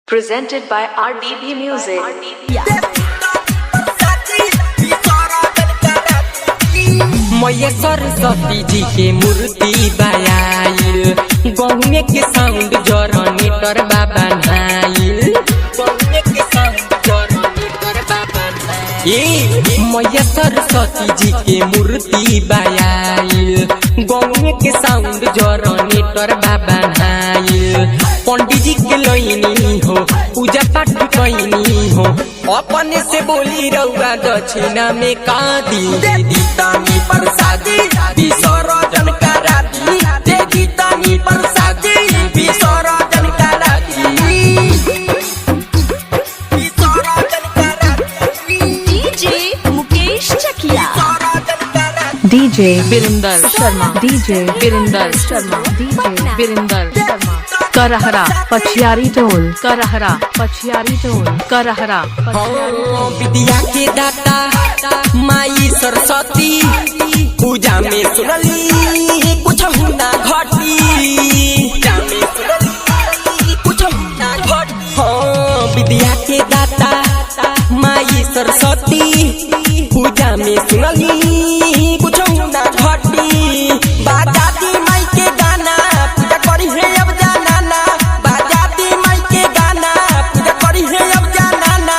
Presented by RDB Music. मैया सरस्वती जी के मूर्ति बनाइल, गहुने के साउंड जनरेटर बाबा नाइल, गहुने के साउंड जनरेटर बाबा नाइल। मैया सरस्वती जी के मूर्ति बनाइल, गहुने के साउंड जनरेटर बाबा नाइल। पंडित जी के लईनी हो, पूजा पाठ कैनी हो, अपने से बोली रउआ दक्षिणा में का दी दे तानी प्रसादी विसर्जन करा दी, दे तानी प्रसादी विसर्जन करा दी, विसर्जन करा दी। DJ Mukesh Chakiya, DJ Birinder Sharma, DJ Birinder Sharma, DJ Birinder Sharma. Karahara पछियारी टोल, करहरा पछियारी टोल, करहरा हाँ, विद्या के दाता माई सरस्वती, पूजा में सुनली कुछ ना घटी, पूजा में सुनली कुछ ना घटी। हाँ, विद्या के दाता माई सरस्वती, पूजा में सुनली कुछ ना घटी। बाजाती माई के गाना पूजा करी है अब जाना, बाजाती माई के गाना पूजा करी है अब जाना।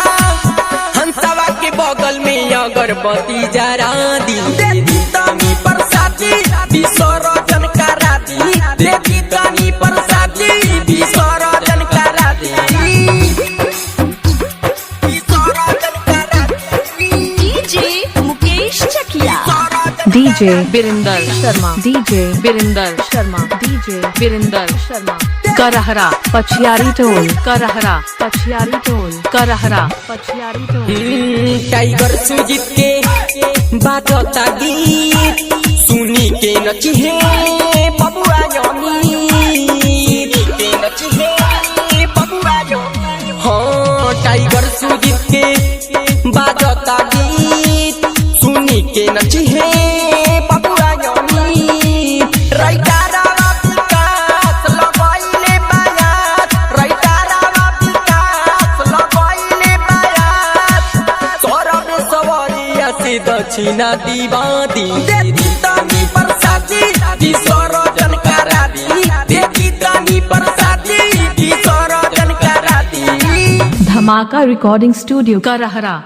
हंसवा के बगल में अगरबत्ती जरा दी, देती तानी प्रसादी विसर्जन करा दी, देती तानी प्रसादी विसर्जन करा दी, विसर्जन करा दी। DJ Mukesh Chakiya, DJ Birinder Sharma, DJ Birinder Sharma, DJ Birinder Sharma. Karahara पछियारी टोल, करहरा पछियारी टोल, करहरा पछियारी टोल। टाइगर सुजीत के बाजता गीत सुनी के नची है बबुआ जमीत के नची है बबुआ जमीत। हाँ, टाइगर सुजीत के बाजता गीत सुनी के नची है बबुआ जमीत। राइटारा विकास लगाइले बायात, राइटारा विकास लगाइले बायात। सौरभ सवरिया से दक्षिणा दीवा दी, देती तानी प्रसादी विसर्जन करा दी, देती तानी प्रसादी विसर्जन करा दी। धमाका रिकॉर्डिंग स्टूडियो, करहरा।